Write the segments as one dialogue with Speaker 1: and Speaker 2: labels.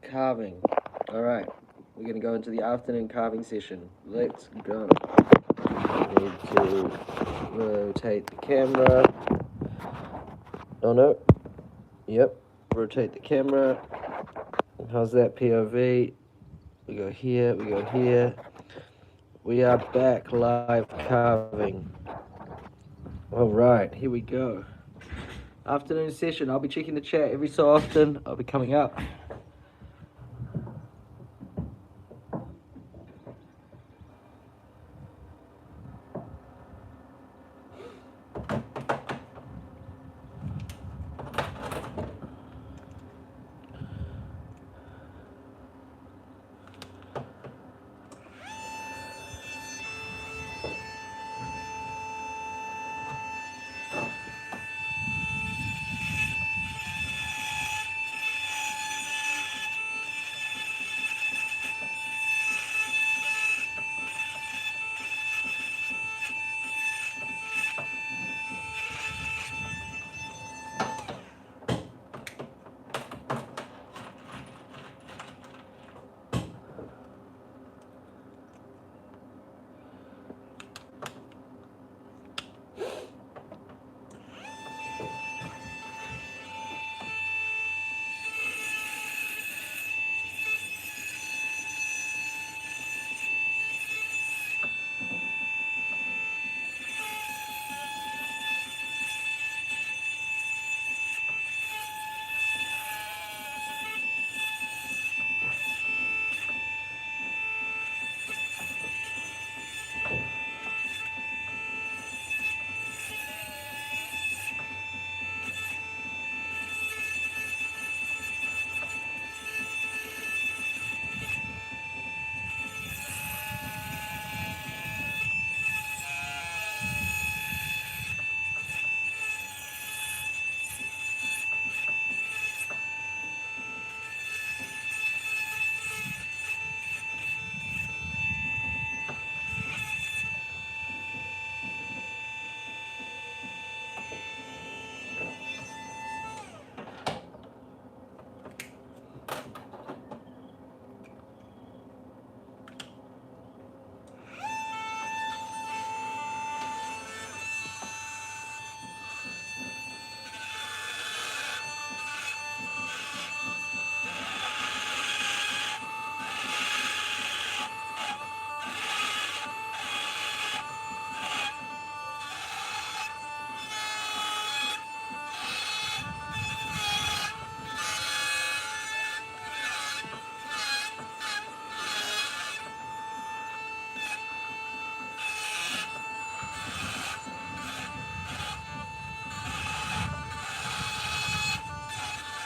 Speaker 1: carving. Alright, we're gonna go into the afternoon carving session. Let's go. Need to rotate the camera. Oh no. Yep. Rotate the camera. How's that POV? We go here, we go here. We are back live carving. Alright, here we go. Afternoon session. I'll be checking the chat every so often. I'll be coming up.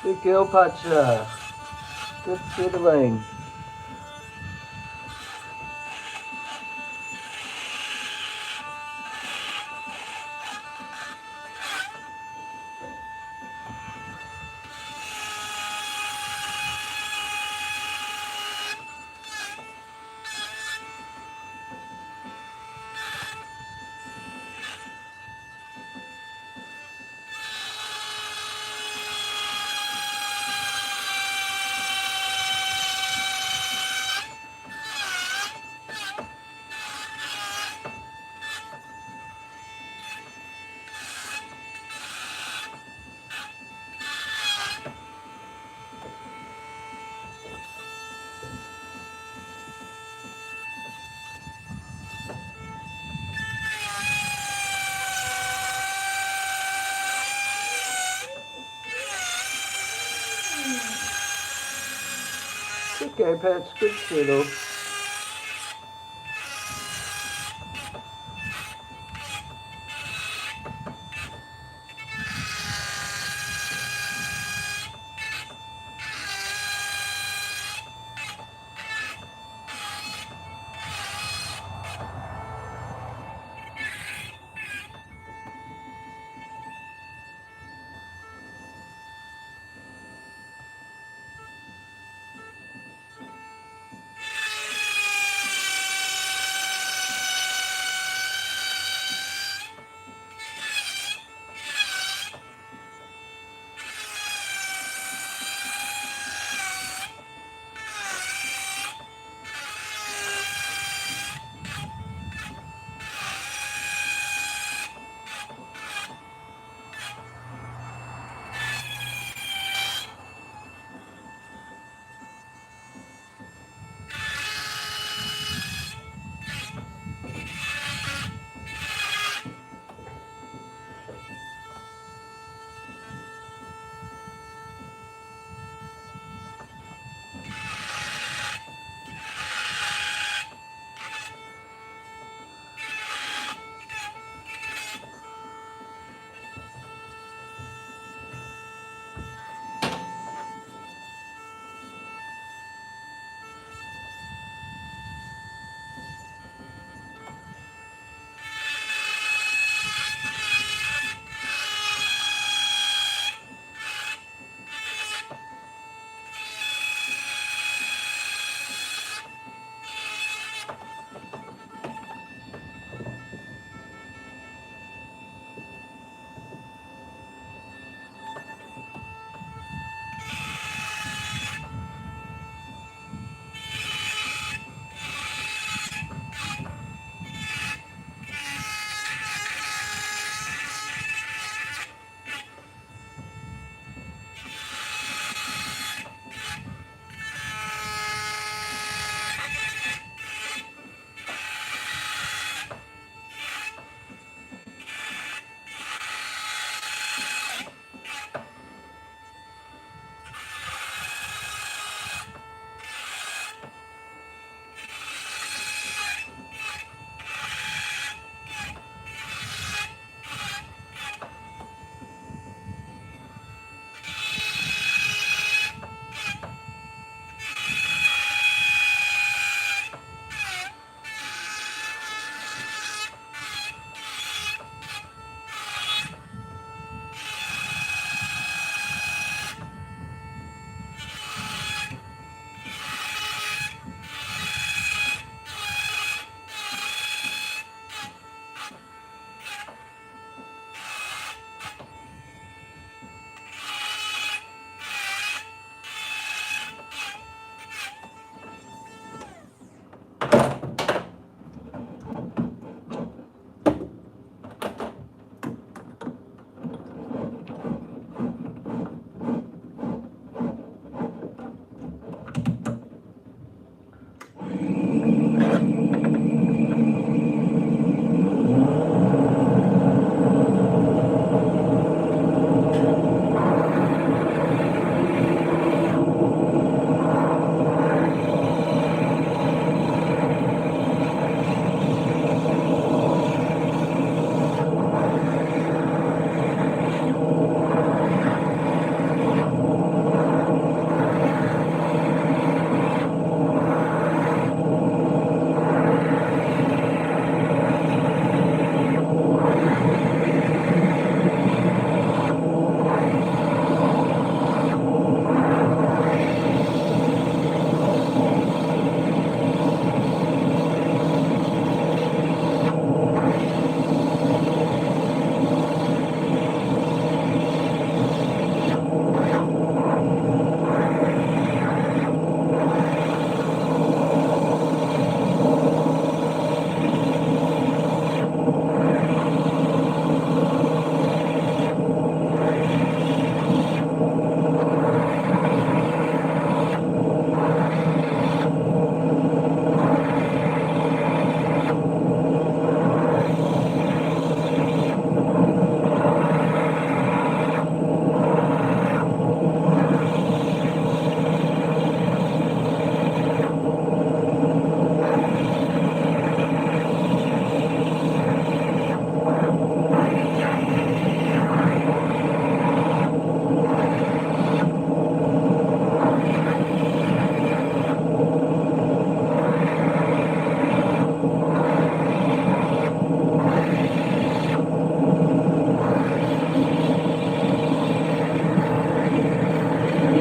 Speaker 1: Good girl, Pacha. Good fiddling. Good go, Patch. Good fiddle.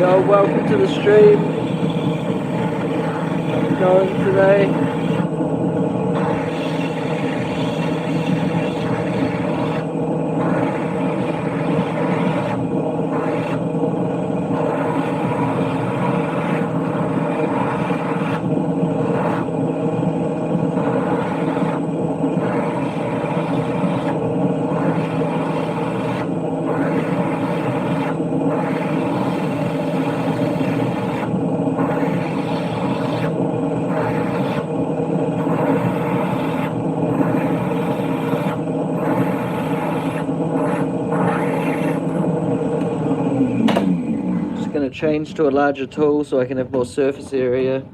Speaker 1: Yo, welcome to the stream. How's it going today? Going to change to a larger tool so I can have more surface area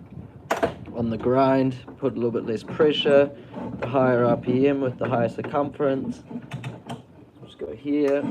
Speaker 1: on the grind, put a little bit less pressure, the higher RPM with the higher circumference. Just go here.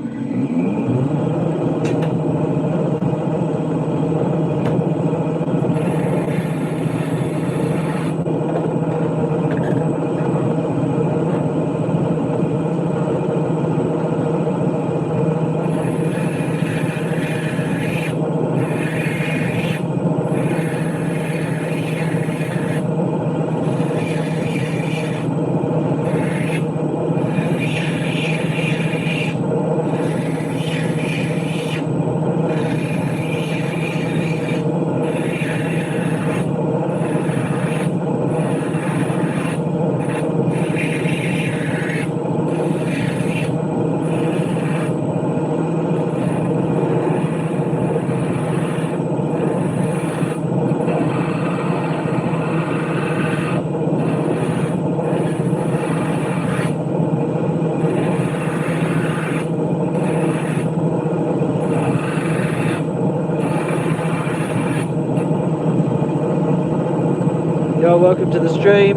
Speaker 1: Yo, welcome to the stream.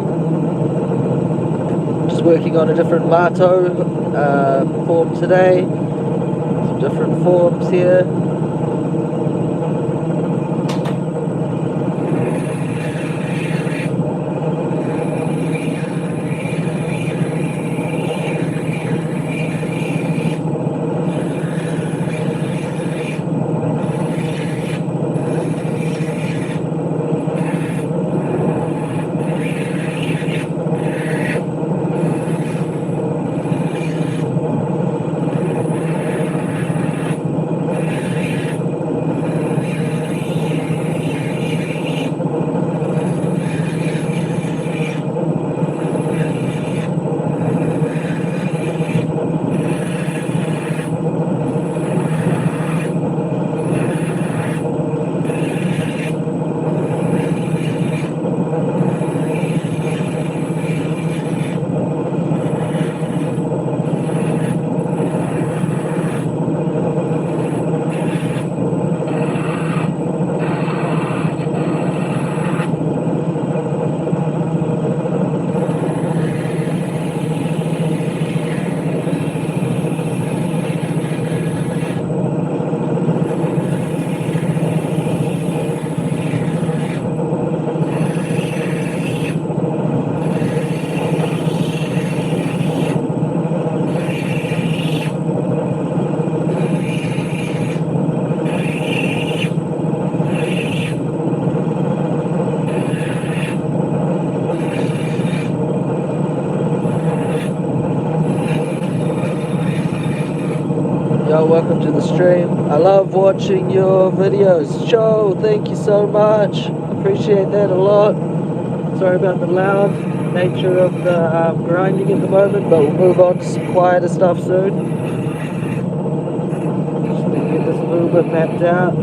Speaker 1: Just working on a different lato form today. Some different forms here. welcome to the stream. I love watching your videos. Joe, thank you so much. Appreciate that a lot. Sorry about the loud nature of the grinding at the moment, but we'll move on to some quieter stuff soon. Just need to get this a little bit mapped out.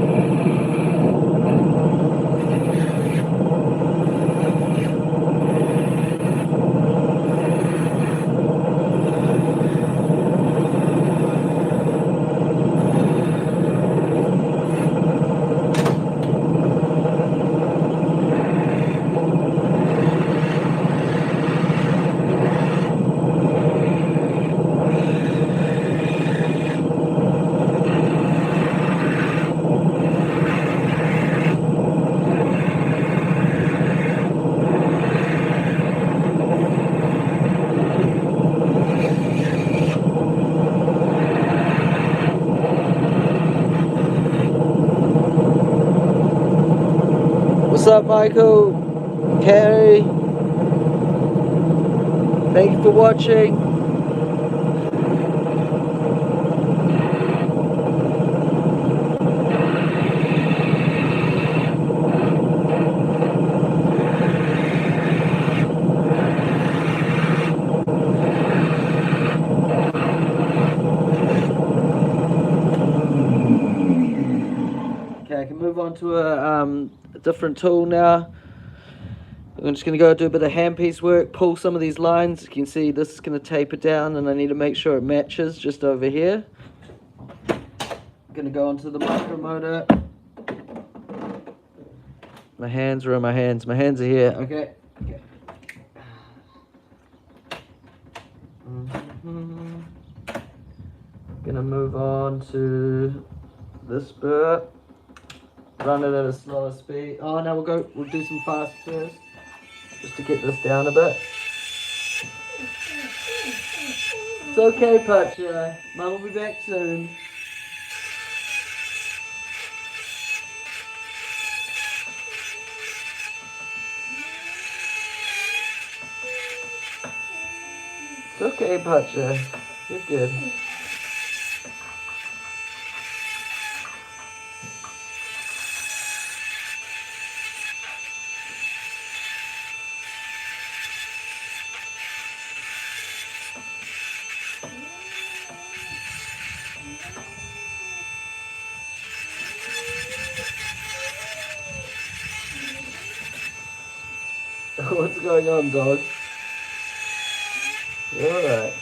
Speaker 1: What's up, Michael? Carrie? Thank you for watching. Okay, I can move on to a different tool now. I'm just going to go do a bit of handpiece work, pull some of these lines. You can see this is going to taper down, and I need to make sure it matches just over here. I'm going to go onto the micromotor. My hands are in my hands. My hands are here. Okay. Gonna move on to this burr. Run it at a slower speed. Oh no, we'll do some fast first, just to get this down a bit. It's okay, Pacha. Mum will be back soon. It's okay, Pacha. You're good. What's going on, dog? You're alright.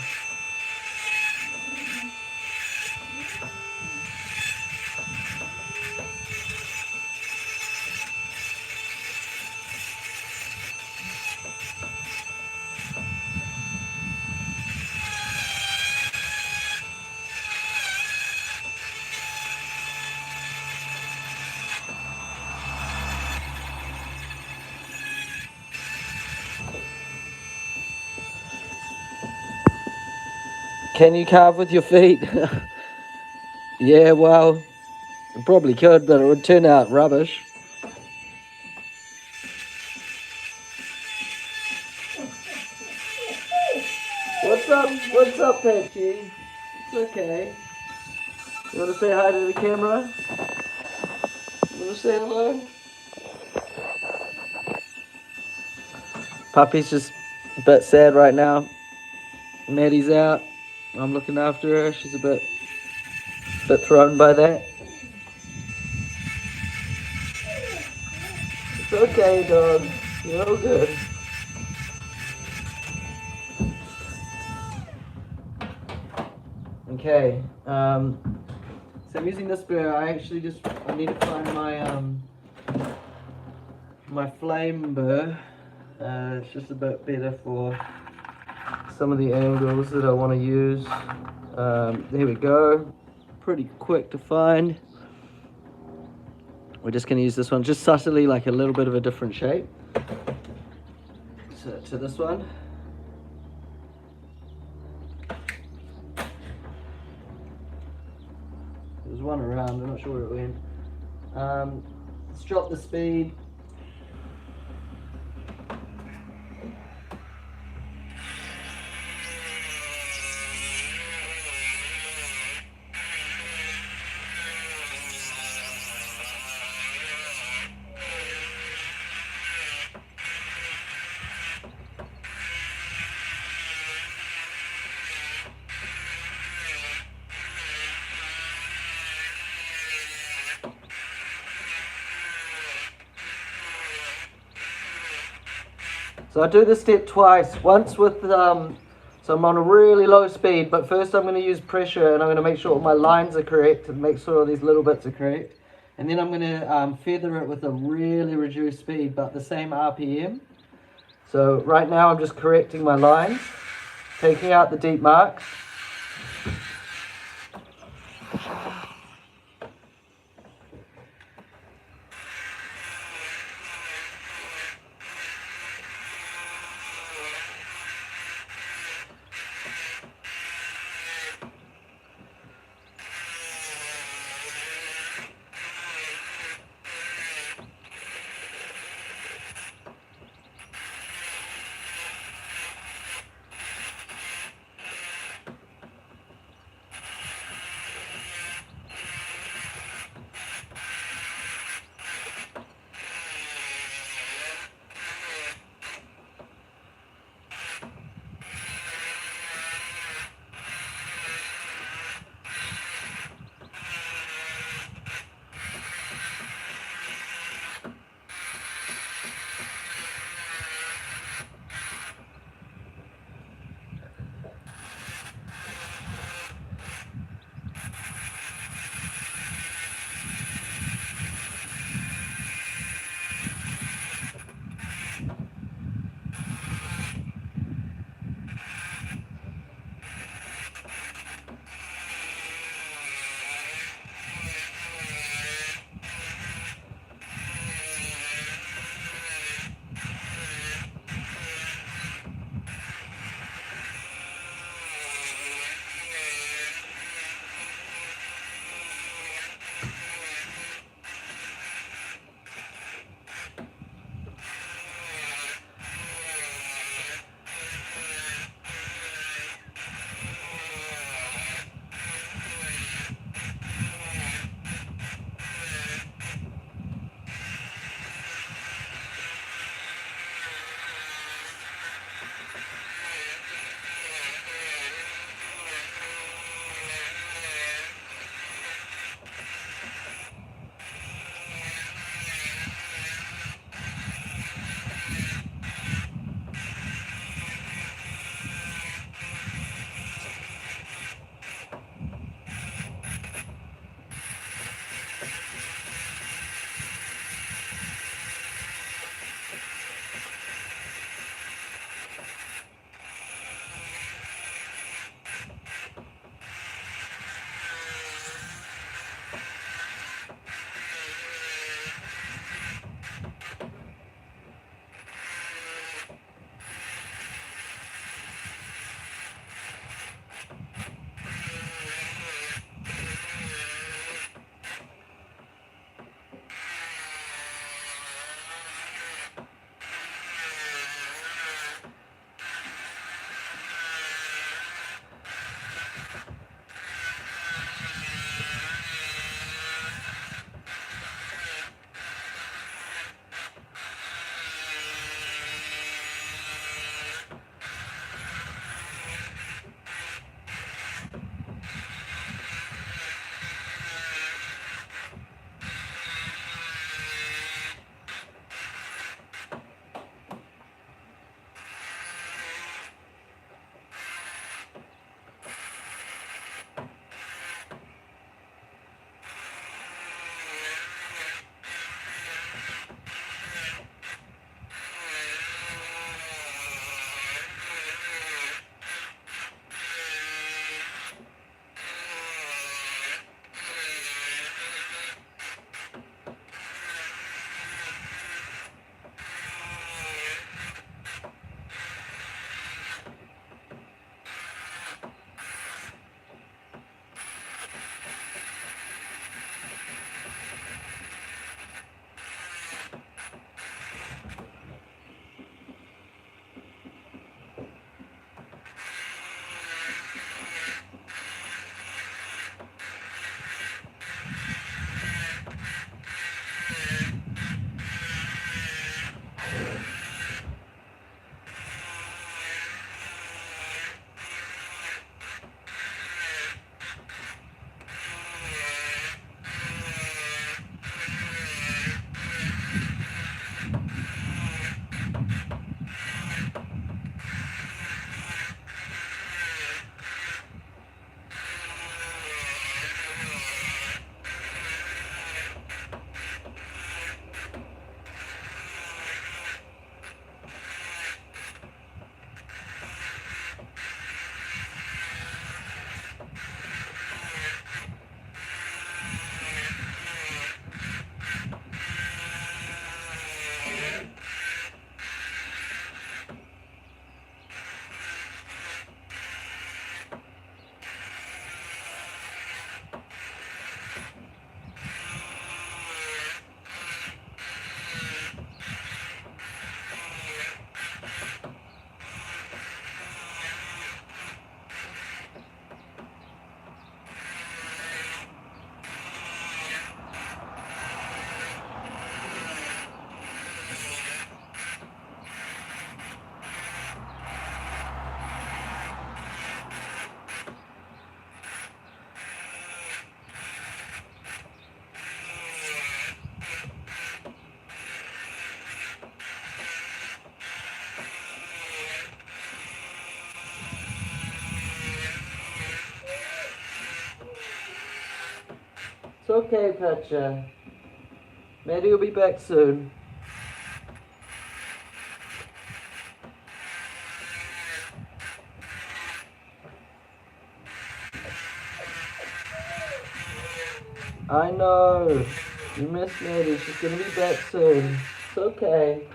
Speaker 1: Can you carve with your feet? Yeah, well, I probably could, but it would turn out rubbish. What's up? What's up, Patchy? It's okay. You want to say hi to the camera? You want to say hello? Puppy's just a bit sad right now. Maddie's out. I'm looking after her. She's a bit thrown by that. It's okay, dog. You're all good. Okay. So I'm using this burr. I need to find my flame burr. It's just a bit better for some of the angles that I want to use. There we go. Pretty quick to find. We're just going to use this one, just subtly, like a little bit of a different shape to this one. There's one around, I'm not sure where it went. Let's drop the speed. So I do this step twice. Once with, so I'm on a really low speed, but first I'm going to use pressure and I'm going to make sure all my lines are correct and make sure all these little bits are correct. And then I'm going to feather it with a really reduced speed, but the same RPM. So right now I'm just correcting my lines, taking out the deep marks. okay, Pacha. Maddie will be back soon. I know. You miss Maddie. She's gonna be back soon. It's okay.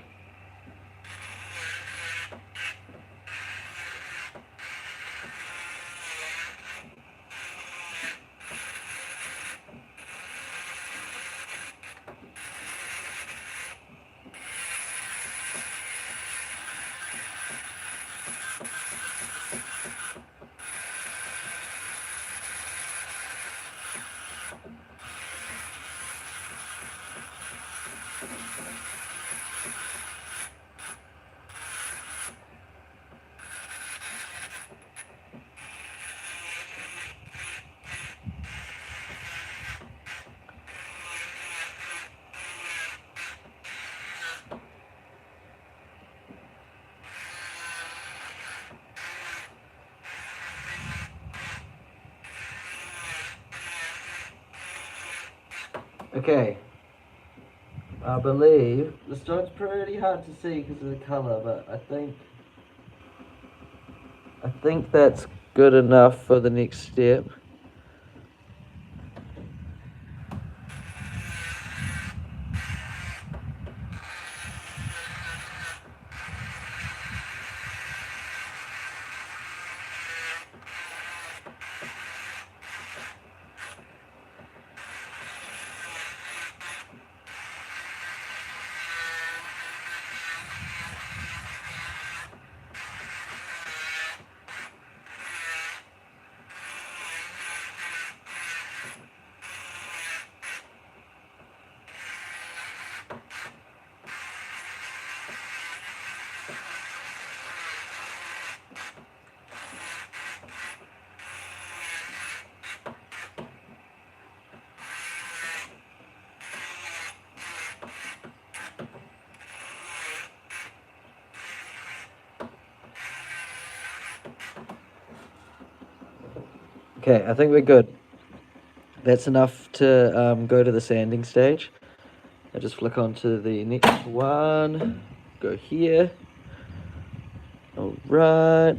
Speaker 1: Okay. I believe the stone's pretty hard to see because of the color, but I think that's good enough for the next step. Okay, I think we're good. That's enough to go to the sanding stage. I just flick on to the next one. Go here. All right.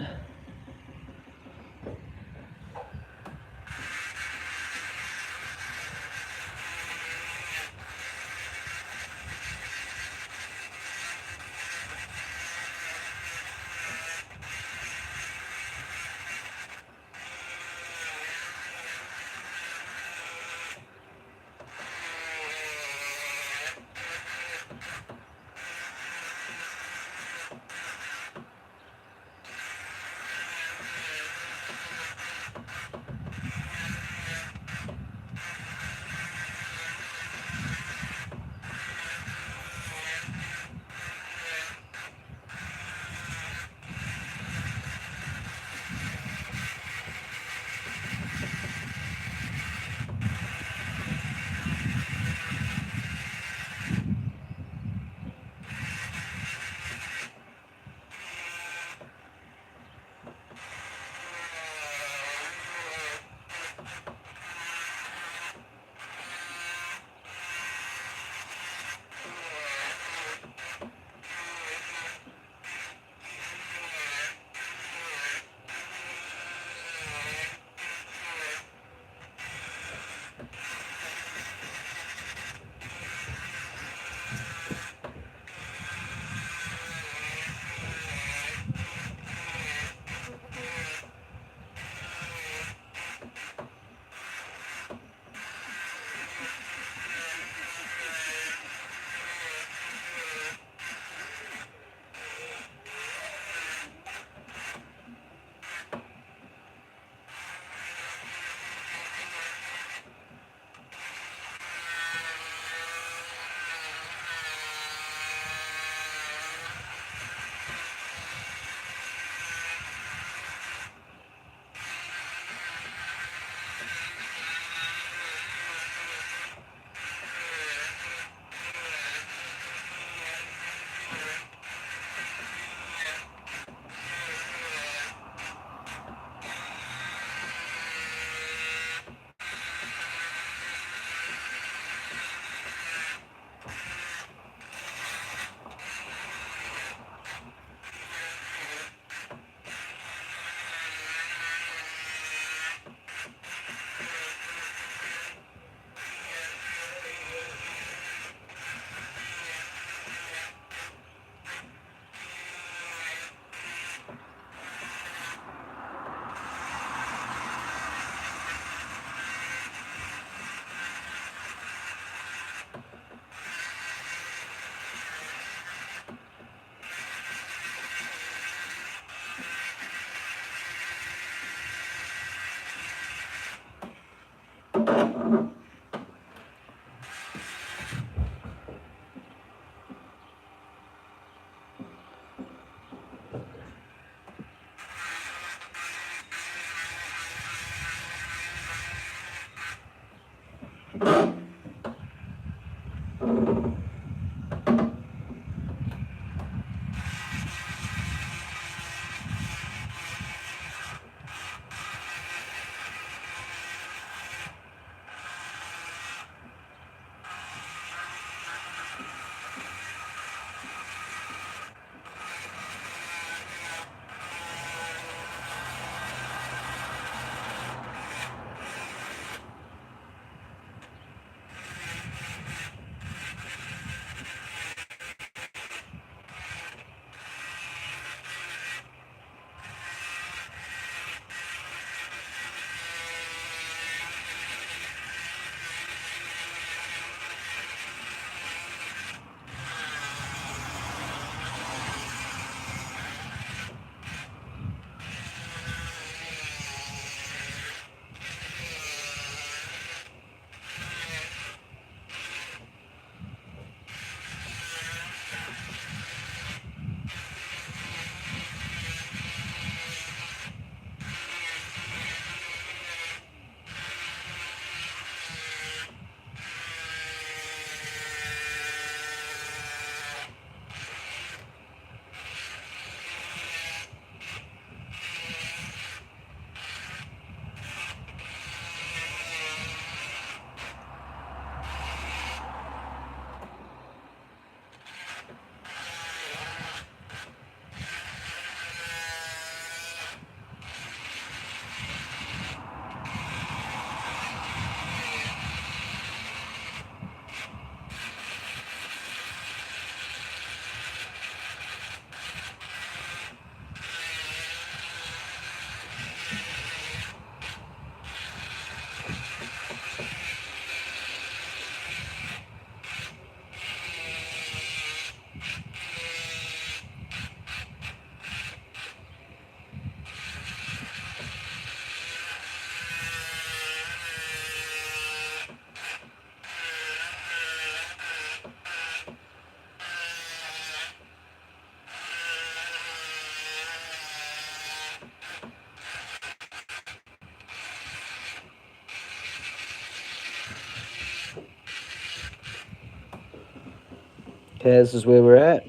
Speaker 1: Okay, this is where we're at.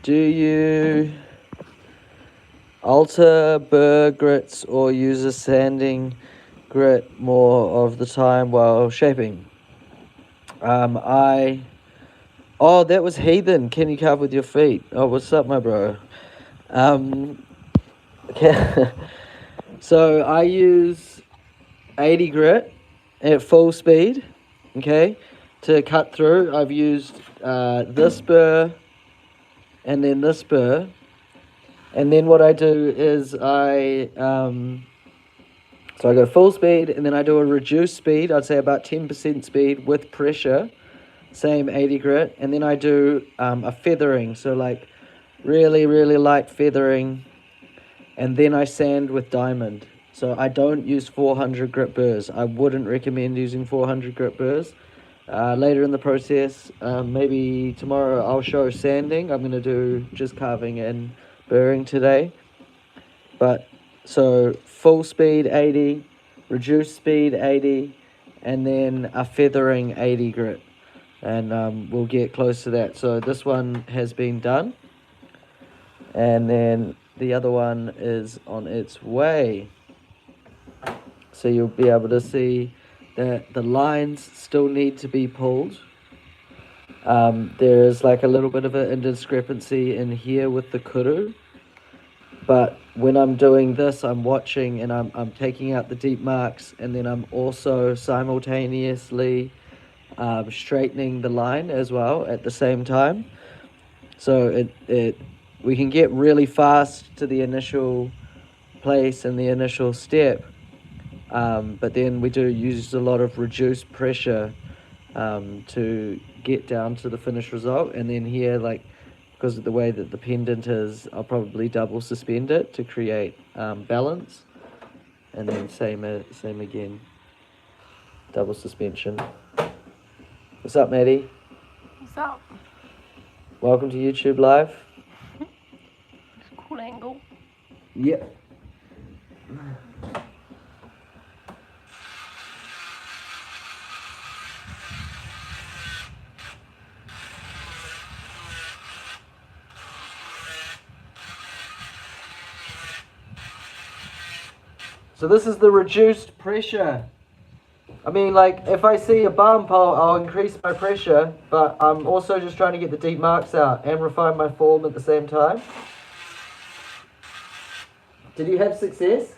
Speaker 1: Do you alter burr grits or use a sanding grit more of the time while shaping? Oh, that was Heathen. Can you carve with your feet? Oh, what's up, my bro? Okay. So I use 80 grit at full speed, okay, to cut through. I've used this burr and then this burr. And then what I do is so I go full speed and then I do a reduced speed. I'd say about 10% speed with pressure, same 80 grit. And then I do a feathering, so like really, really light feathering. And then I sand with diamond. So I don't use 400 grit burrs. I wouldn't recommend using 400 grit burrs. Later in the process, maybe tomorrow I'll show sanding. I'm going to do just carving and burring today. But so full speed 80, reduced speed 80, and then a feathering 80 grit. And we'll get close to that. So this one has been done. And then the other one is on its way. So you'll be able to see that the lines still need to be pulled. There is like a little bit of an indiscrepancy in here with the kuru. But when I'm doing this, I'm watching and I'm taking out the deep marks, and then I'm also simultaneously straightening the line as well at the same time. So we can get really fast to the initial place and the initial step, but then we do use a lot of reduced pressure to get down to the finished result. And then here, like, because of the way that the pendant is, I'll probably double suspend it to create balance. And then same again, double suspension. What's up, Maddie?
Speaker 2: What's up?
Speaker 1: Welcome to YouTube Live.
Speaker 2: It's a cool angle.
Speaker 1: Yep. So this is the reduced pressure. I mean, like, if I see a bump, I'll increase my pressure, but I'm also just trying to get the deep marks out and refine my form at the same time. Did you have success?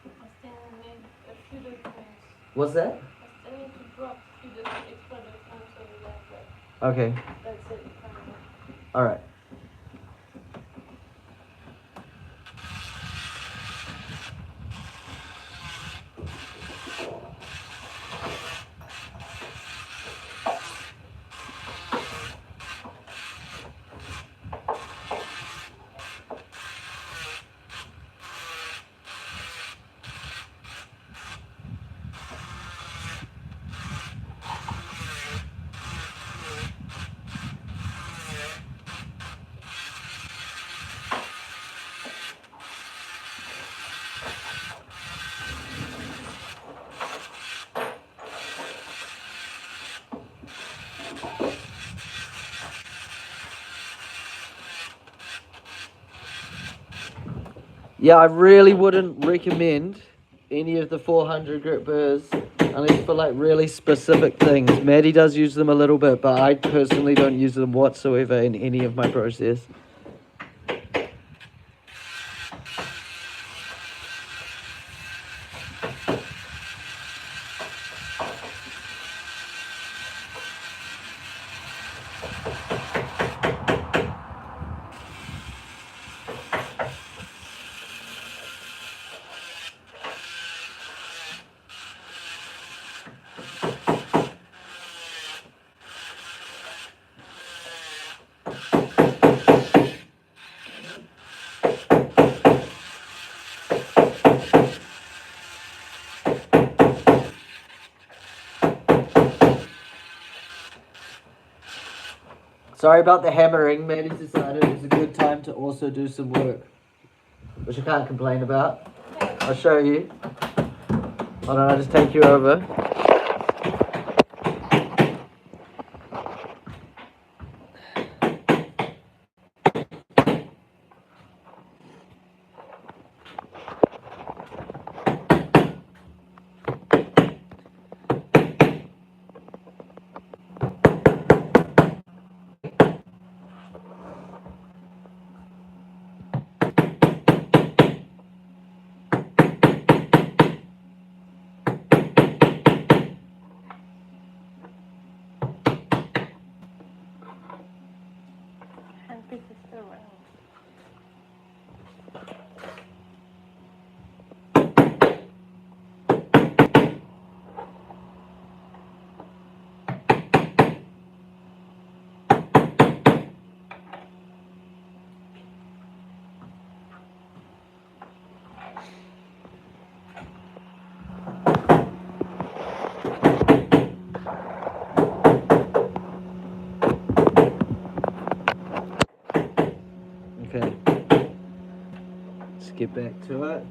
Speaker 2: I still need a few documents.
Speaker 1: What's that?
Speaker 2: I still need to drop a few extra documents over that, but
Speaker 1: Okay.
Speaker 2: that's it.
Speaker 1: All right. Yeah, I really wouldn't recommend any of the 400 grit burrs unless for like really specific things. Maddie does use them a little bit, but I personally don't use them whatsoever in any of my process. Sorry about the hammering. Maddie decided it was a good time to also do some work, which I can't complain about. I'll show you. Hold on, I'll just take you over. Okay. Let's get back to it.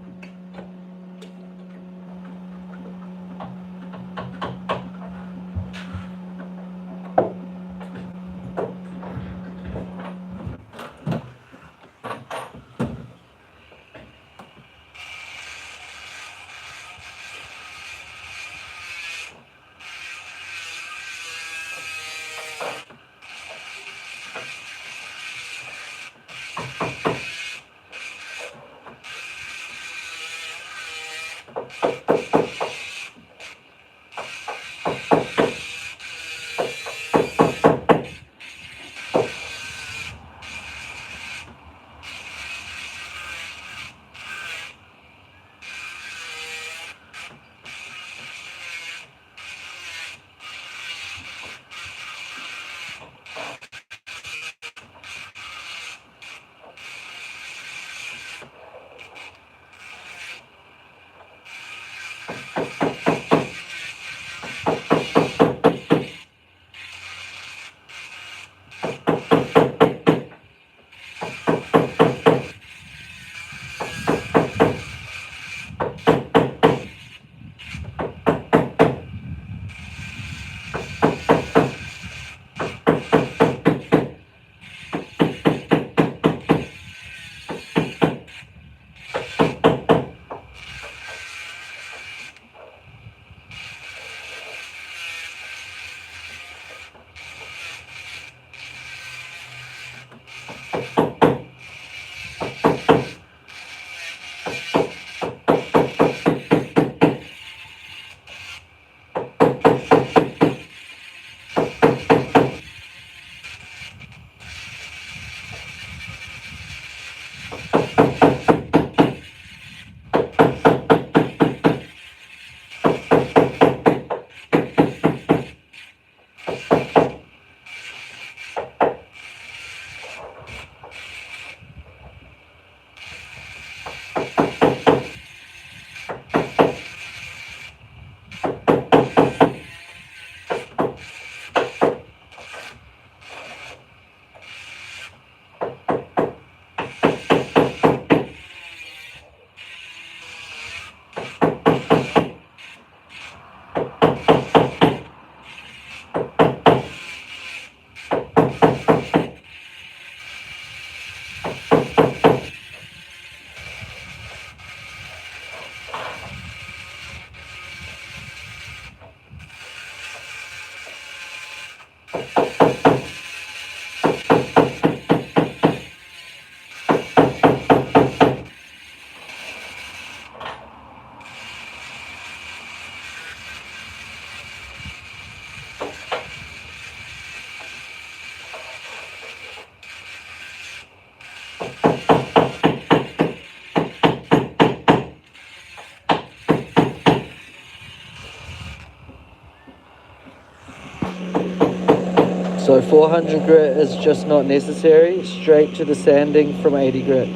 Speaker 1: So 400 grit is just not necessary. Straight to the sanding from 80 grit.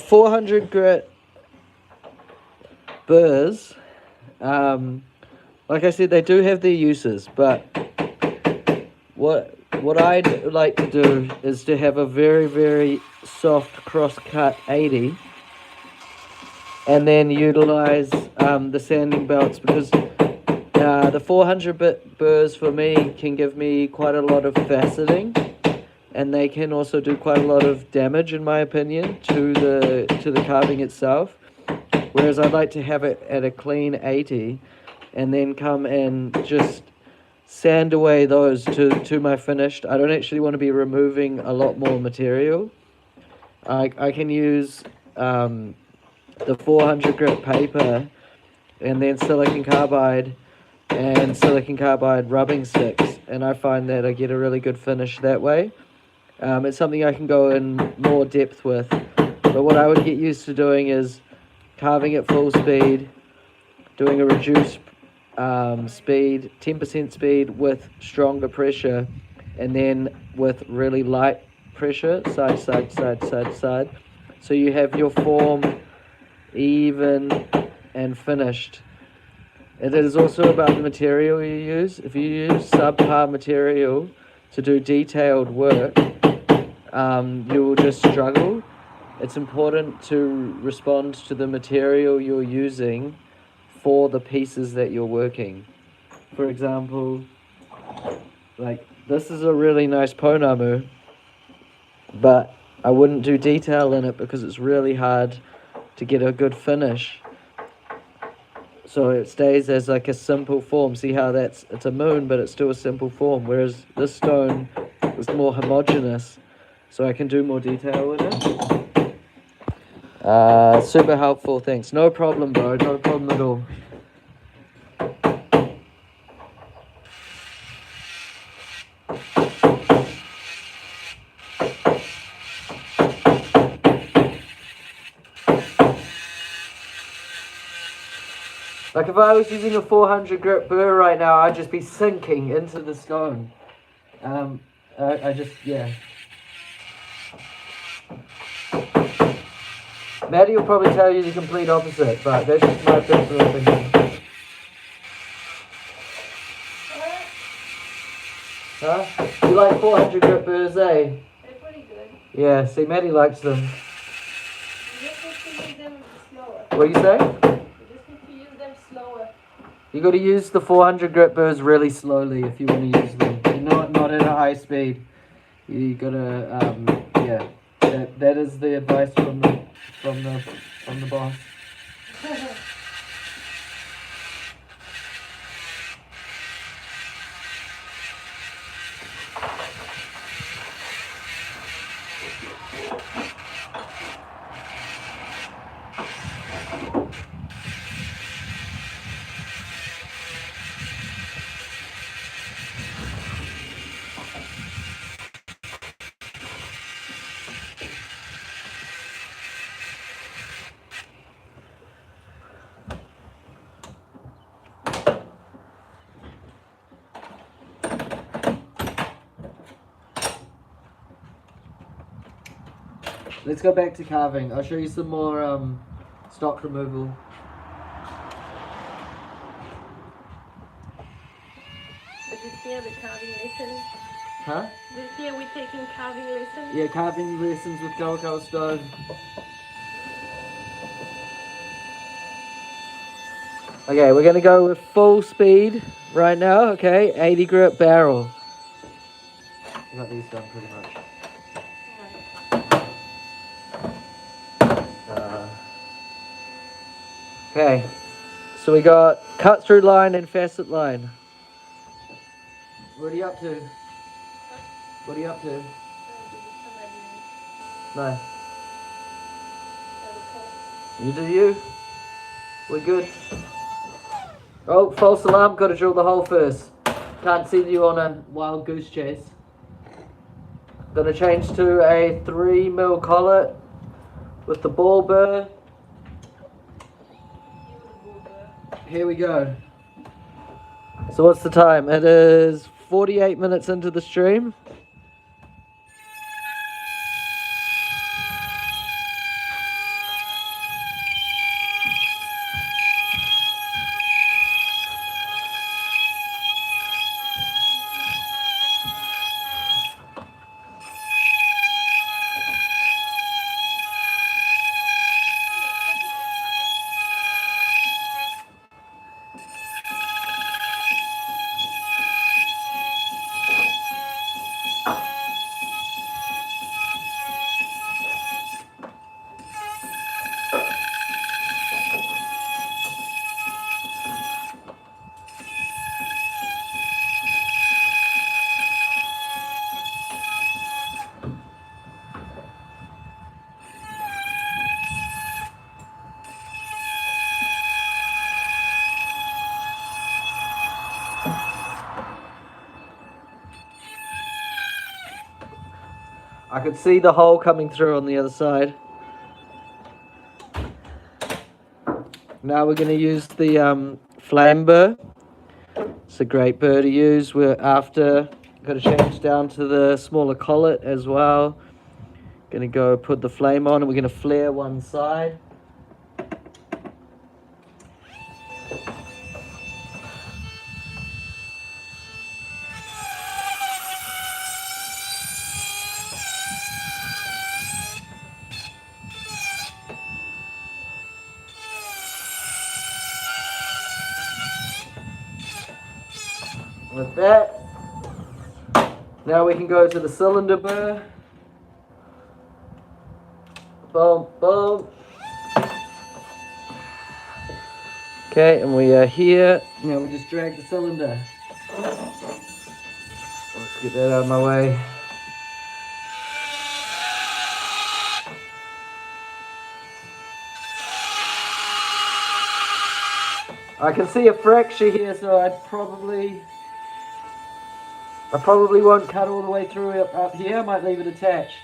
Speaker 1: 400 grit burrs, like I said, they do have their uses, but what I'd like to do is to have a very, very soft cross-cut 80 and then utilize the sanding belts, because the 400 bit burrs for me can give me quite a lot of faceting, and they can also do quite a lot of damage, in my opinion, to the carving itself. Whereas I'd like to have it at a clean 80 and then come and just sand away those to my finished. I don't actually want to be removing a lot more material. I can use the 400 grit paper and then silicon carbide and silicon carbide rubbing sticks, and I find that I get a really good finish that way. It's something I can go in more depth with, but what I would get used to doing is carving at full speed, doing a reduced speed, 10% speed with stronger pressure, and then with really light pressure, side, side, side, side, side. So you have your form even and finished. It is also about the material you use. If you use subpar material to do detailed work, you will just struggle. It's important to respond to the material you're using for the pieces that you're working. For example, like this is a really nice pounamu, but I wouldn't do detail in it because it's really hard to get a good finish. So it stays as like a simple form. See how it's a moon, but it's still a simple form. Whereas this stone is more homogeneous, so I can do more detail with it. Super helpful, thanks. No problem, bro. No problem at all. Like if I was using a 400 grit burr right now, I'd just be sinking into the stone. I just, yeah. Maddie will probably tell you the complete opposite, but that's just my personal opinion. Huh? You like 400 grit burrs, eh?
Speaker 2: They're pretty good.
Speaker 1: Yeah, see, Maddie likes them.
Speaker 2: You just need to use them slower.
Speaker 1: What do you say?
Speaker 2: You just need to use them slower.
Speaker 1: You got to use the 400 grit burrs really slowly if you want to use them. Not at a high speed. You gotta, yeah. That is the advice from the boss. Let's go back to carving. I'll show you some more stock removal.
Speaker 2: Is it here the carving lessons?
Speaker 1: Huh?
Speaker 2: This year we're taking carving lessons?
Speaker 1: Yeah, carving lessons with Kawakawa Stone. Okay, we're gonna go with full speed right now, okay? 80 grit barrel. I got these done pretty much. Okay, so we got cut through line and facet line. What are you up to? What are you up to? No. You do you? We're good. Oh, false alarm, gotta drill the hole first. Can't send you on a wild goose chase. Gonna change to a 3mm collet with the ball burr. Here we go. So what's the time? It is 48 minutes into the stream. I could see the hole coming through on the other side. Now we're going to use the flame burr. It's a great burr to use. We're after got to change down to the smaller collet as well. Going to go put the flame on and we're going to flare one side. With that, now we can go to the cylinder burr. Boom, boom. Okay, and we are here. Now we just drag the cylinder. Let's get that out of my way. I can see a fracture here, so I probably won't cut all the way through up here. I might leave it attached.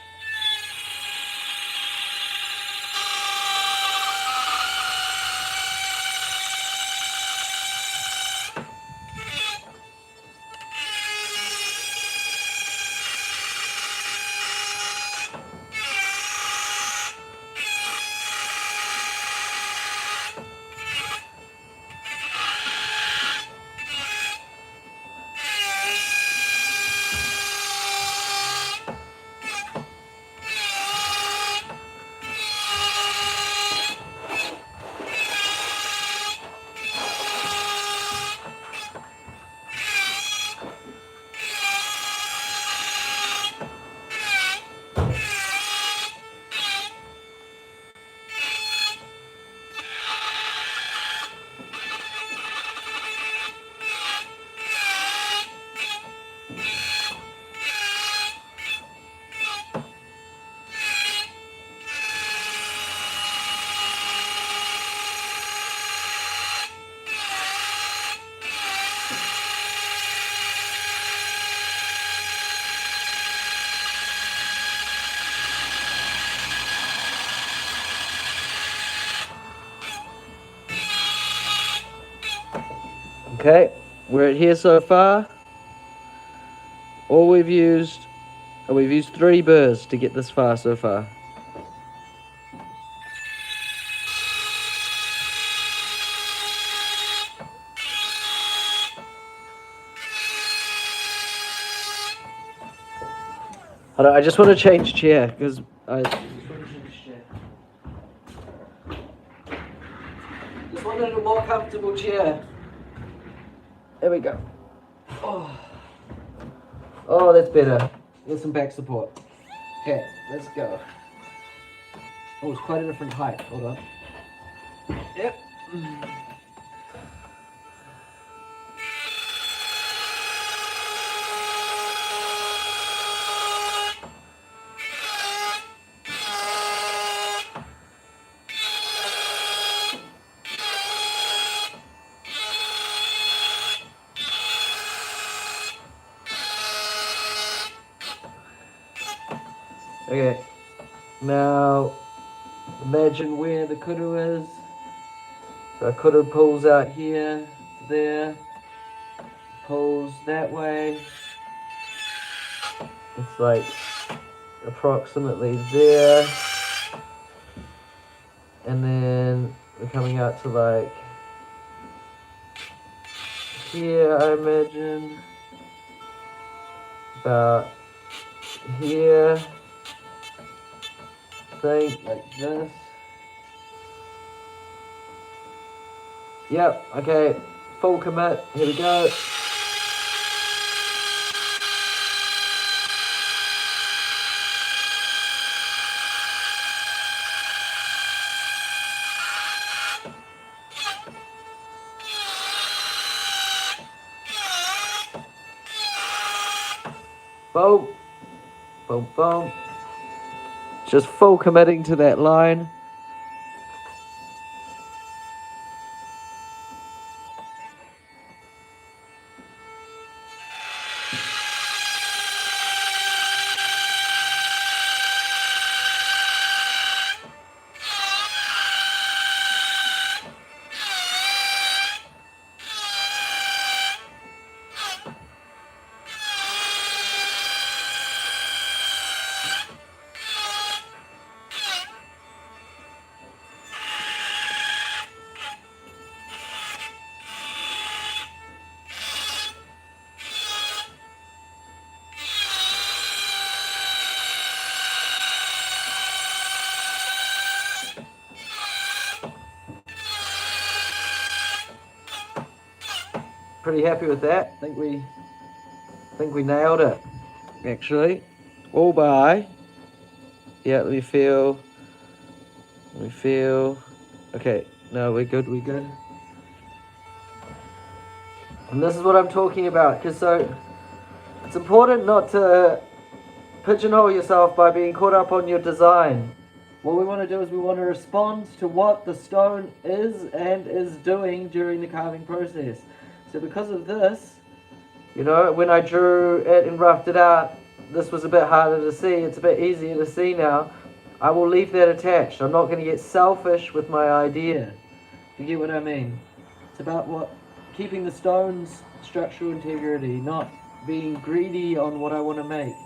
Speaker 1: Okay, we're here so far. All we've used 3 burrs to get this far so far. I just want to change chair because just wanted a more comfortable chair. There we go. Oh, that's better. Get some back support. Okay, let's go. Oh, it's quite a different height. Hold on. Yep. Okay, now imagine where the kudu is. So kudu pulls out here, there, pulls that way. It's like approximately there. And then we're coming out to like here, I imagine. About here. Thing like this. Yep, okay, full commit, here we go. Boom, boom, boom. Just full committing to that line. Pretty happy with that. I think we think we nailed it, actually. All by, yeah, let me feel. Okay, no, we're good. And this is what I'm talking about, because so it's important not to pigeonhole yourself by being caught up on your design. What we want to do is we want to respond to what the stone is and is doing during the carving process. So because of this, you know, when I drew it and roughed it out, this was a bit harder to see. It's a bit easier to see now. I will leave that attached. I'm not going to get selfish with my idea. You get what I mean? It's about keeping the stone's structural integrity, not being greedy on what I want to make.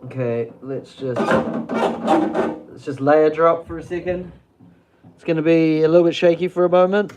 Speaker 1: Okay, let's just layer drop for a second. It's going to be a little bit shaky for a moment.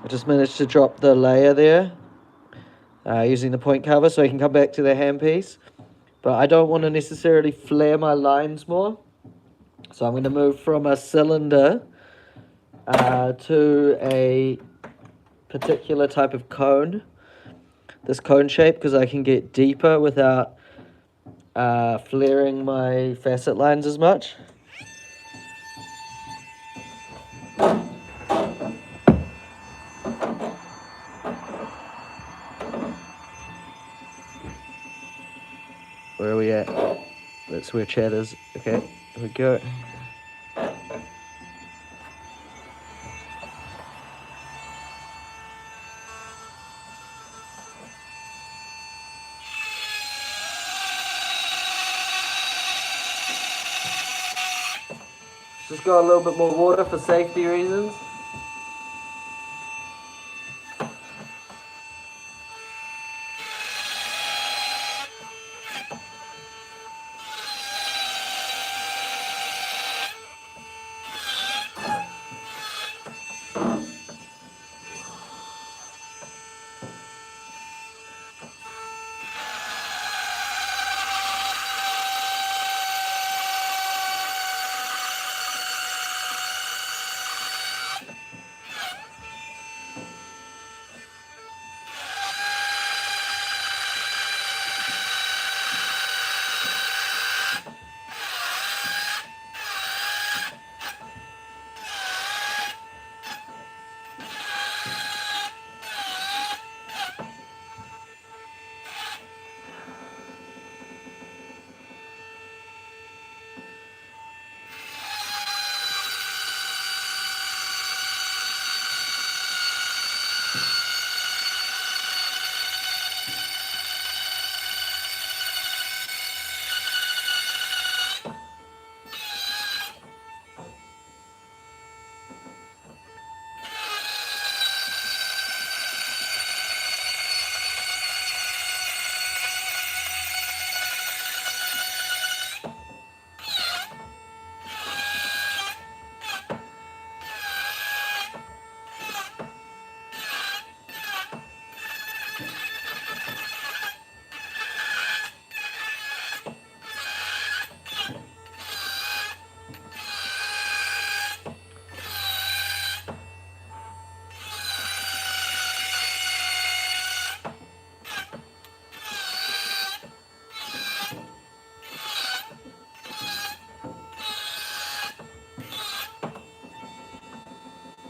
Speaker 1: Just managed to drop the layer there using the point cover so I can come back to the handpiece. But I don't want to necessarily flare my lines more. So I'm going to move from a cylinder to a particular type of cone. This cone shape, because I can get deeper without flaring my facet lines as much. Where are we at? That's where chat is. Okay, here we go. Just got a little bit more water for safety reasons.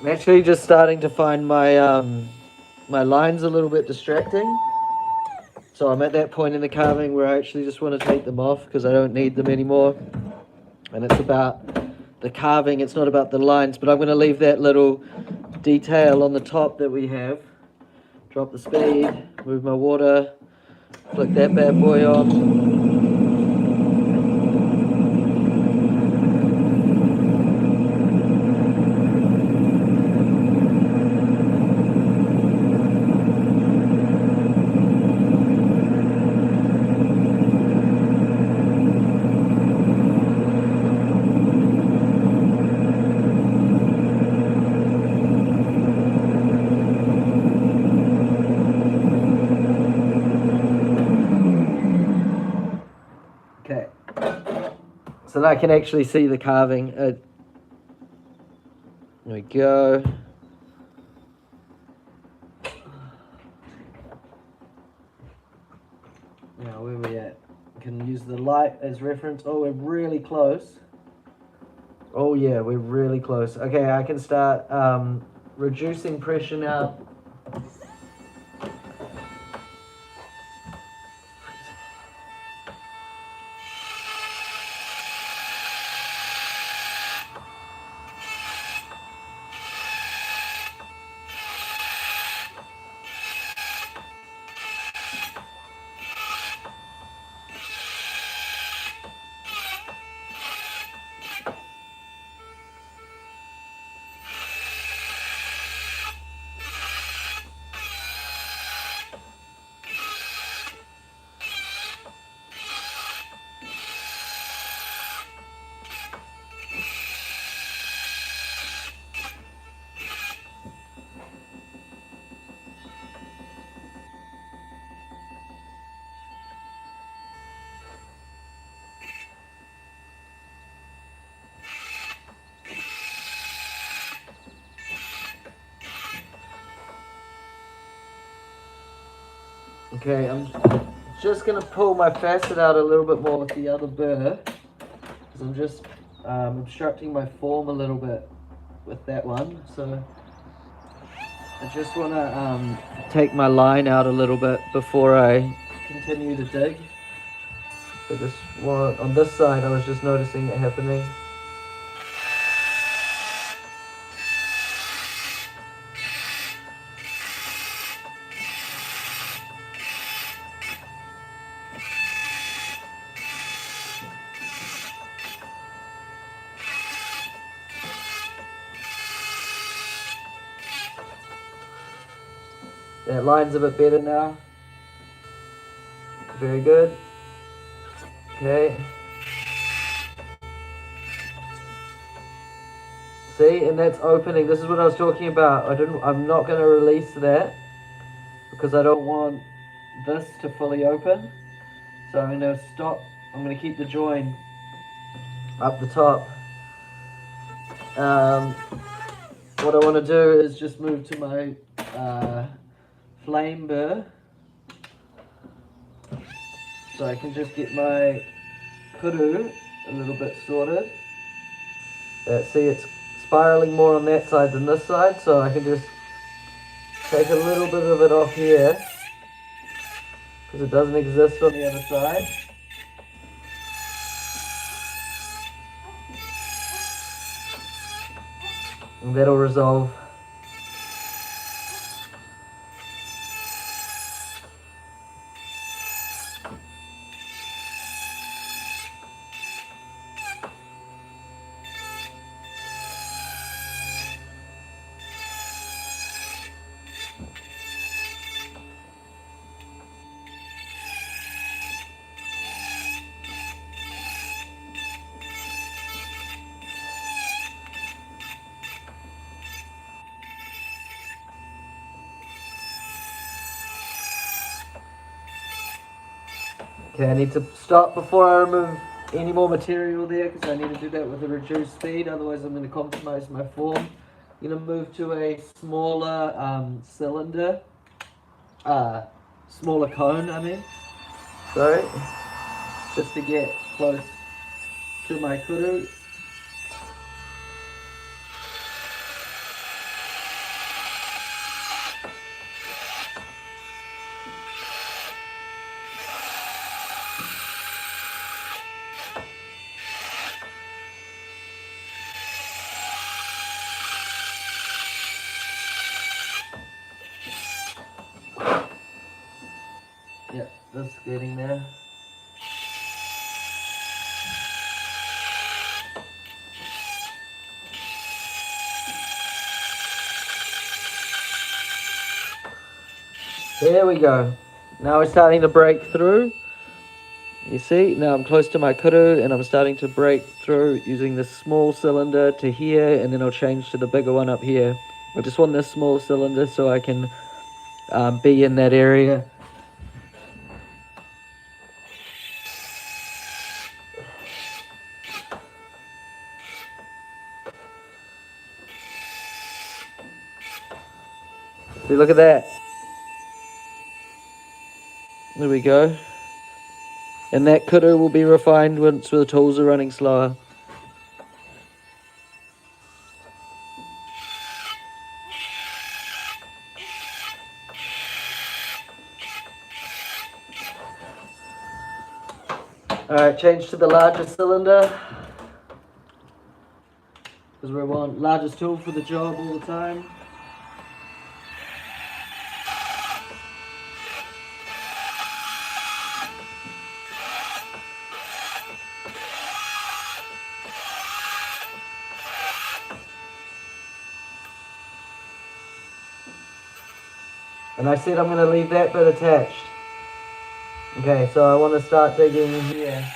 Speaker 1: I'm actually just starting to find my lines a little bit distracting. So I'm at that point in the carving where I actually just want to take them off because I don't need them anymore. And it's about the carving, it's not about the lines, but I'm going to leave that little detail on the top that we have. Drop the speed, move my water, flick that bad boy on. Okay, so that I can actually see the carving. There we go. Now where are we at? I can use the light as reference. Oh, we're really close. Oh yeah, we're really close. Okay, I can start reducing pressure now. Okay, I'm just gonna pull my facet out a little bit more with the other burr, because I'm just obstructing my form a little bit with that one. So I just wanna take my line out a little bit before I continue to dig. So this one on this side, I was just noticing it happening. That line's a bit better now. Very good. Okay. See, and that's opening. This is what I was talking about. I'm not going to release that because I don't want this to fully open. So I'm going to stop. I'm going to keep the join up the top. What I want to do is just move to my flame burr, so I can just get my kuru a little bit sorted. See, it's spiraling more on that side than this side, so I can just take a little bit of it off here because it doesn't exist on the other side. And that'll resolve. Okay, I need to stop before I remove any more material there because I need to do that with a reduced speed, otherwise I'm going to compromise my form. I'm going to move to a smaller cylinder, smaller cone, I mean, sorry, just to get close to my kuru. Yeah, that's getting there. There we go. Now we're starting to break through. You see, now I'm close to my kuru and I'm starting to break through using this small cylinder to here, and then I'll change to the bigger one up here. I just want this small cylinder so I can be in that area. See, look at that. There we go. And that kuru will be refined once the tools are running slower. Alright, change to the larger cylinder, because we want largest tool for the job all the time. And I said I'm going to leave that bit attached. Okay, so I want to start digging in here.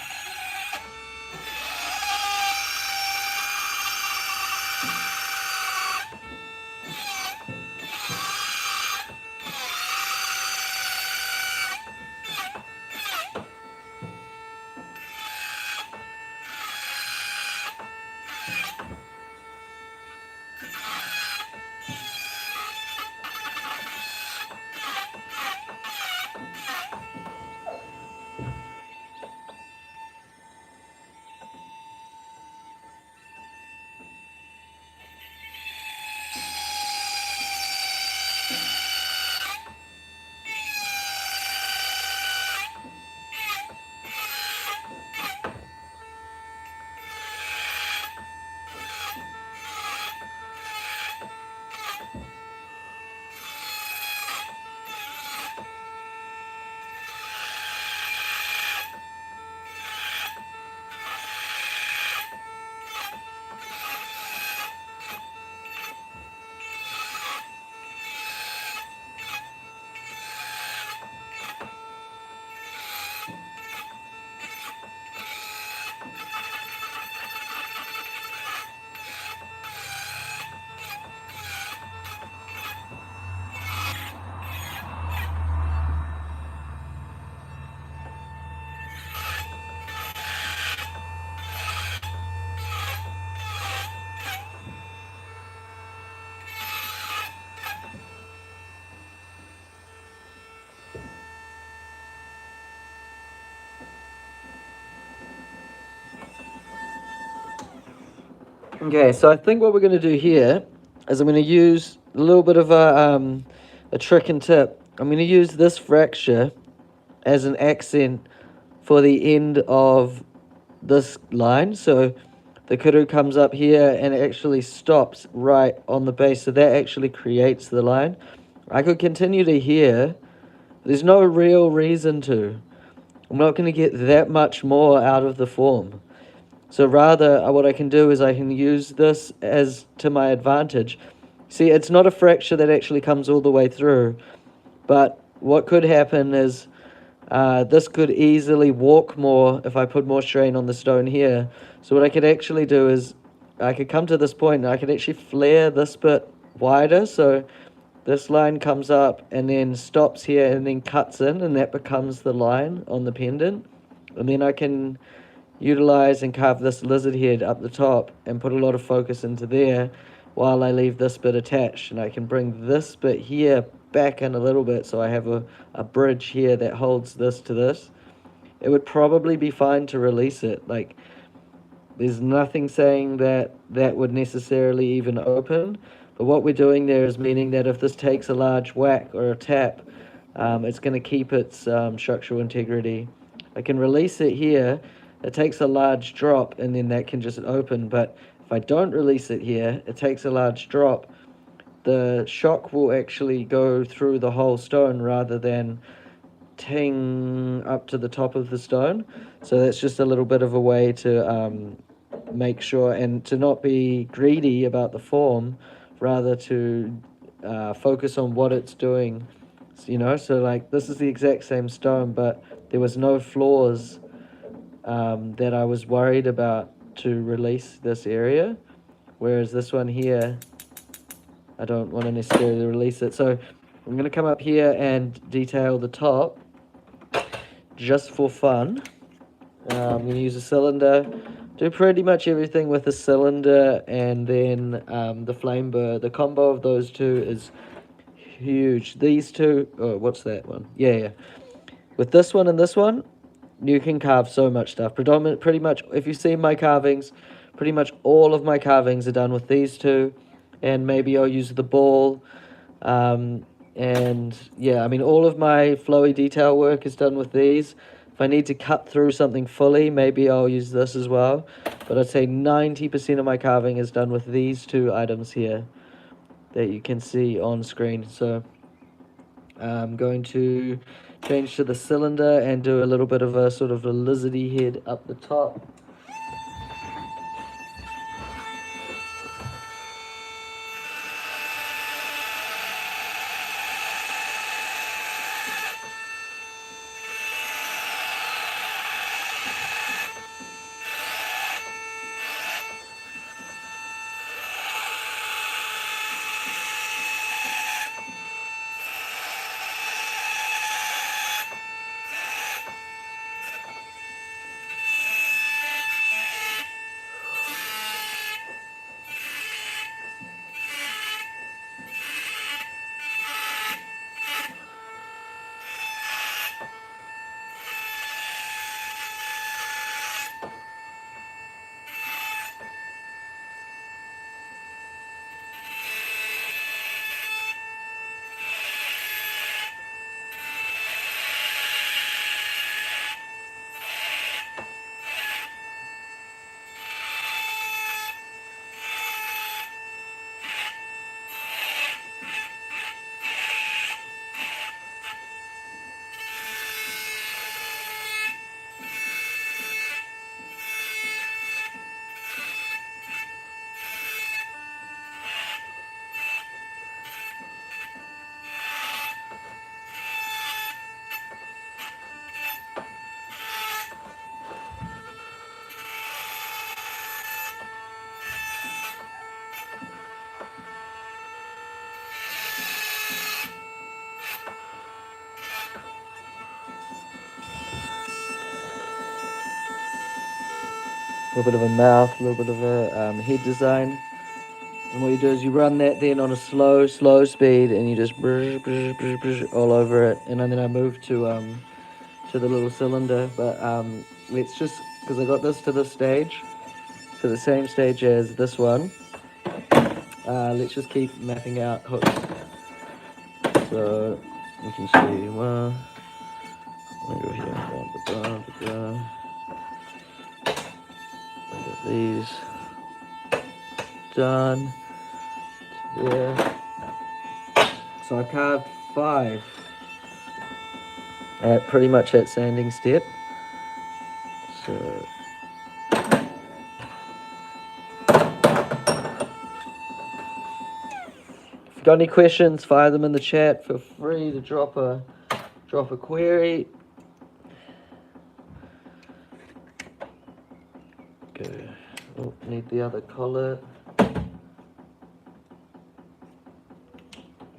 Speaker 1: Okay, so I think what we're going to do here is I'm going to use a little bit of a trick and tip. I'm going to use this fracture as an accent for the end of this line. So the kuru comes up here and it actually stops right on the base. So that actually creates the line. I could continue to here. There's no real reason to. I'm not going to get that much more out of the form. So rather, what I can do is I can use this as to my advantage. See, it's not a fracture that actually comes all the way through, but what could happen is this could easily walk more if I put more strain on the stone here. So what I could actually do is I could come to this point and I could actually flare this bit wider. So this line comes up and then stops here and then cuts in, and that becomes the line on the pendant. And then I can utilize and carve this lizard head up the top and put a lot of focus into there while I leave this bit attached, and I can bring this bit here back in a little bit so I have a bridge here that holds this to this. It would probably be fine to release it. Like, there's nothing saying that that would necessarily even open, but what we're doing there is meaning that if this takes a large whack or a tap, it's going to keep its structural integrity. I can release it here. It takes a large drop and then that can just open, but if I don't release it here, it takes a large drop, the shock will actually go through the whole stone rather than ting up to the top of the stone. So that's just a little bit of a way to make sure and to not be greedy about the form, rather to focus on what it's doing. So like this is the exact same stone, but there was no flaws that I was worried about to release this area, whereas this one here, I don't want to necessarily release it. So I'm going to come up here and detail the top just for fun. I'm going to use a cylinder, do pretty much everything with a cylinder, and then the flame burr. The combo of those two is huge. These two, oh, what's that one? Yeah. With this one and this one, you can carve so much stuff. Pretty much, if you see my carvings, pretty much all of my carvings are done with these two, and maybe I'll use the ball. And yeah, I mean, all of my flowy detail work is done with these. If I need to cut through something fully, maybe I'll use this as well. But I'd say 90% of my carving is done with these two items here that you can see on screen. So I'm going to change to the cylinder and do a little bit of a sort of a lizardy head up the top. A little bit of a mouth, a little bit of a head design. And what you do is you run that then on a slow speed, and you just all over it. And then I move to the little cylinder. But let's just, because I got this to this stage, to the same stage as this one. Let's just keep mapping out hooks. So you can see, well, let me go here. Get these done. Yeah. So I carved 5 at pretty much that sanding step. So if you've got any questions, fire them in the chat. Feel free to drop a query. Okay. Oh, need the other collar.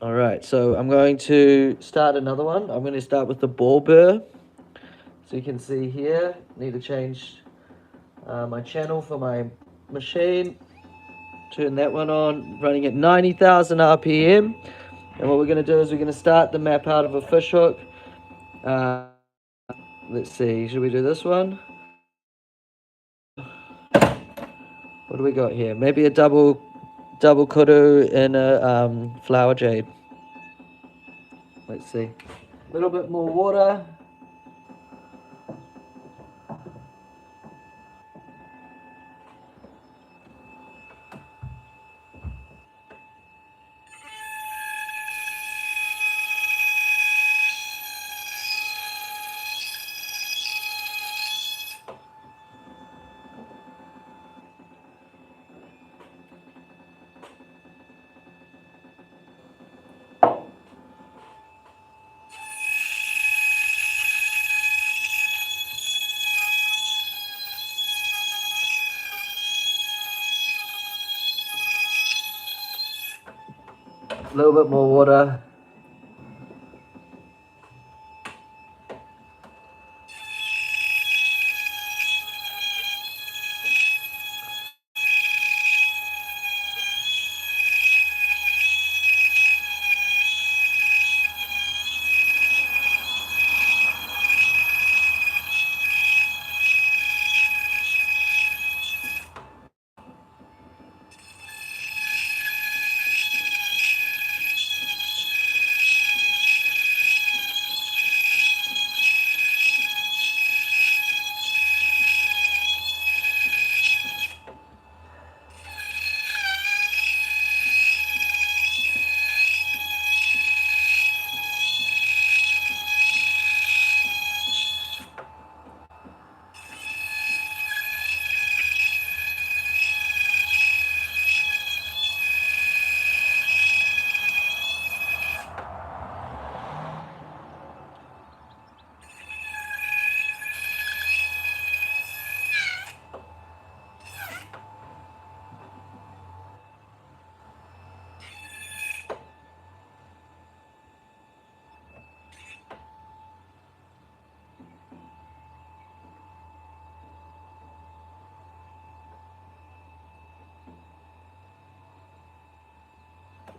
Speaker 1: All right, so I'm going to start another one. I'm going to start with the ball burr. So you can see here, need to change my channel for my machine. Turn that one on, running at 90,000 RPM. And what we're going to do is we're going to start the map out of a fish hook. Let's see, should we do this one? What do we got here? Maybe a double kudu and a flower jade. Let's see. A little bit more water. A little bit more water.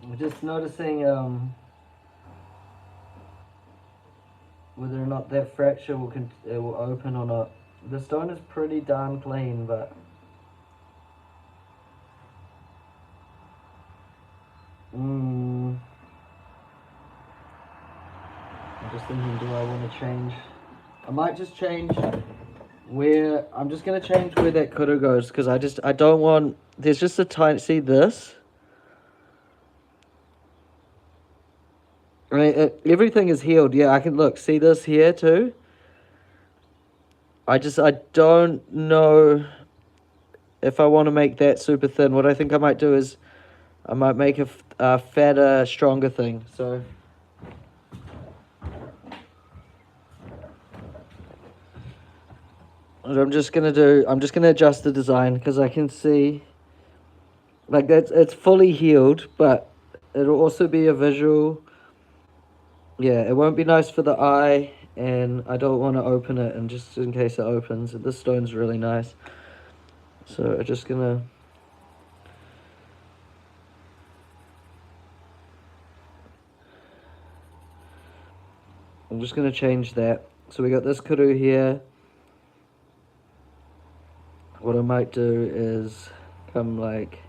Speaker 1: I'm just noticing whether or not that fracture it will open or not. The stone is pretty darn clean, but I'm just thinking, do I want to change? I might just change I'm just gonna change where that kudu goes, because I don't want, there's just a tiny, see this? I mean, everything is healed. Yeah, I can look, see this here too? I don't know if I want to make that super thin. What I think I might do is I might make a fatter, stronger thing. So what I'm just gonna adjust the design, because I can see like it's fully healed, but it'll also be a visual. Yeah, it won't be nice for the eye, and I don't want to open it, and just in case it opens, this stone's really nice. So I'm just gonna change that. So we got this kudu here. What I might do is come like,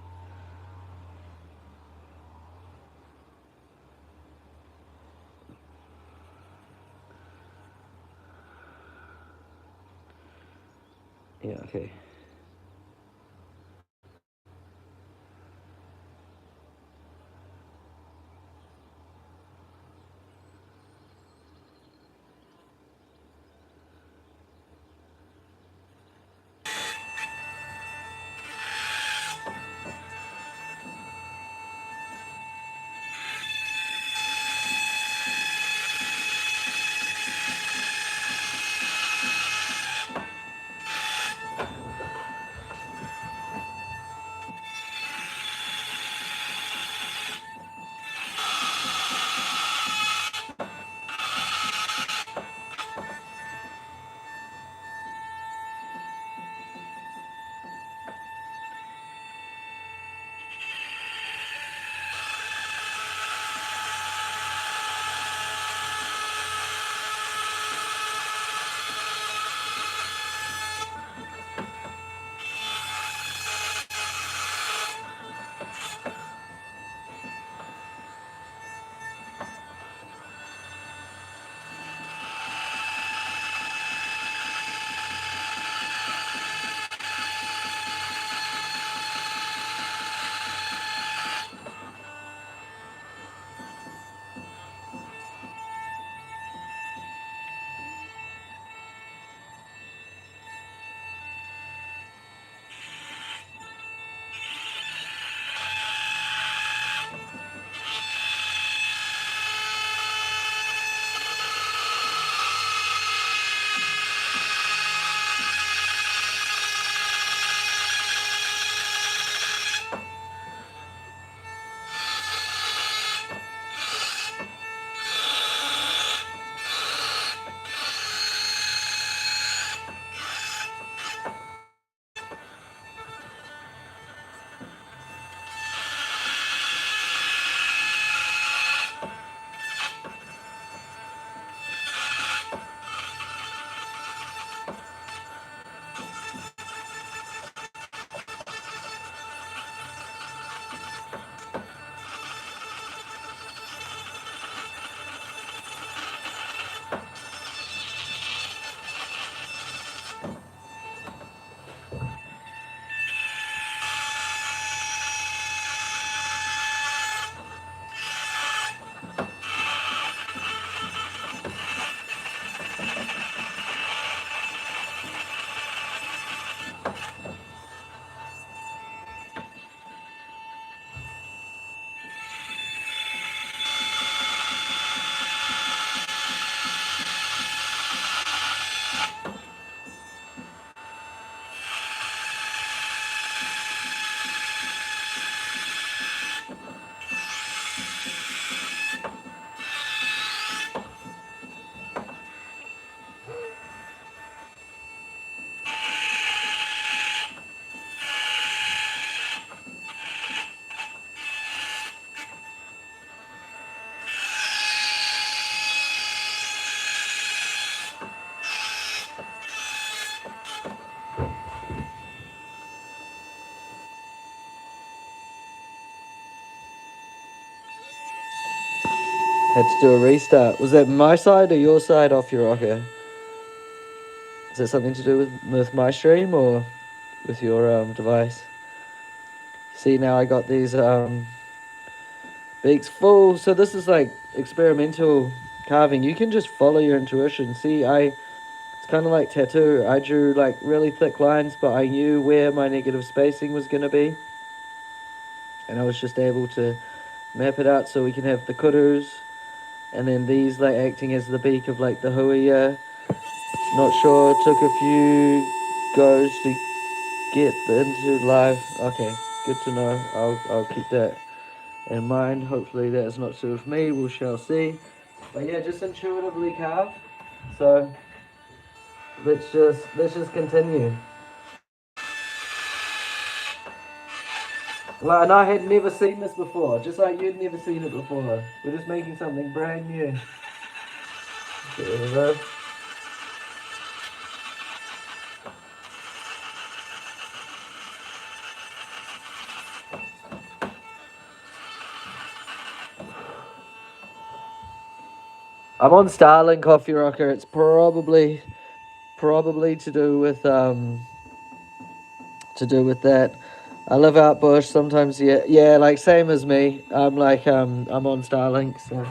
Speaker 1: yeah, okay. Had to do a restart. Was that my side or your side off your rocker? Is that something to do with my stream or with your device? See, now I got these beaks full. So this is like experimental carving. You can just follow your intuition. See, it's kind of like tattoo. I drew like really thick lines, but I knew where my negative spacing was going to be. And I was just able to map it out so we can have the kurus. And then these like acting as the beak of like the huia. Not sure, took a few goes to get into live. Okay, good to know. I'll keep that in mind. Hopefully that is not suited for me. We shall see. But yeah, just intuitively carve. So let's just continue. Well, and I had never seen this before, just like you'd never seen it before. We're just making something brand new. There we go. I'm on Starling Coffee Rocker. It's probably to do with that. I live out bush sometimes. Yeah, like same as me. I'm on Starlink. So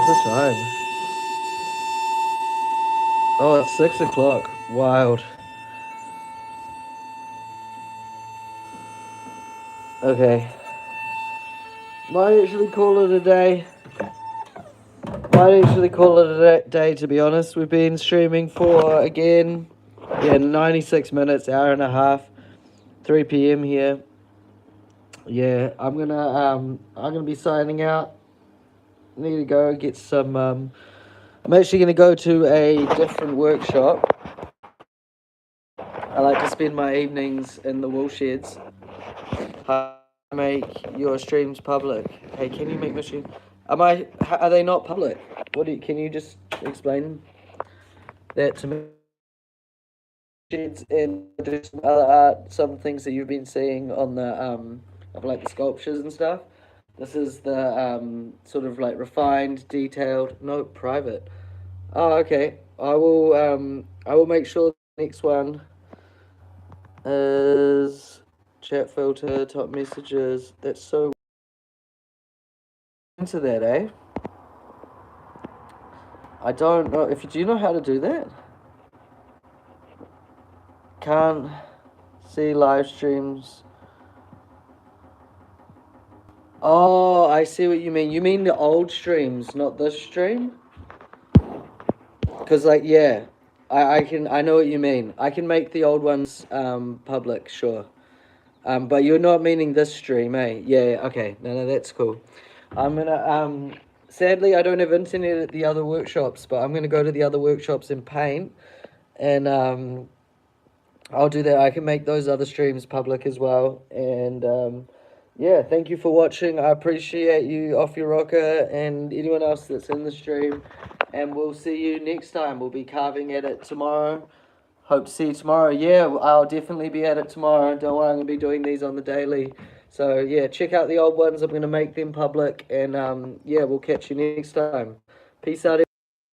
Speaker 1: what's the time? Oh, it's 6 o'clock. Wild. Okay. Might actually call it a day. Day, to be honest. We've been streaming for, again, 96 minutes, hour and a half, 3 p.m. here. Yeah, I'm gonna be signing out. Need to go get some, I'm actually gonna go to a different workshop. I like to spend my evenings in the wool sheds. How to make your streams public? Hey, can you make my stream? Are they not public? Can you just explain that to me? Sheds and do some other art, some things that you've been seeing on the of like the sculptures and stuff. This is the sort of like refined, detailed, no private. Oh, okay. I will make sure the next one is chat filter, top messages. That's so into that, eh? I don't know if do you know how to do that? Can't see live streams. Oh, I see what you mean. You mean the old streams, not this stream? Cause like I know what you mean. I can make the old ones public, sure. But you're not meaning this stream, eh? Yeah, okay. No, that's cool. I'm gonna sadly I don't have internet at the other workshops, but I'm gonna go to the other workshops and paint, and I'll do that. I can make those other streams public as well, and yeah, thank you for watching. I appreciate you, Off Your Rocker, and anyone else that's in the stream. And we'll see you next time. We'll be carving at it tomorrow. Hope to see you tomorrow. Yeah, I'll definitely be at it tomorrow. Don't worry, I'm going to be doing these on the daily. So, yeah, check out the old ones. I'm going to make them public. And, yeah, we'll catch you next time. Peace out,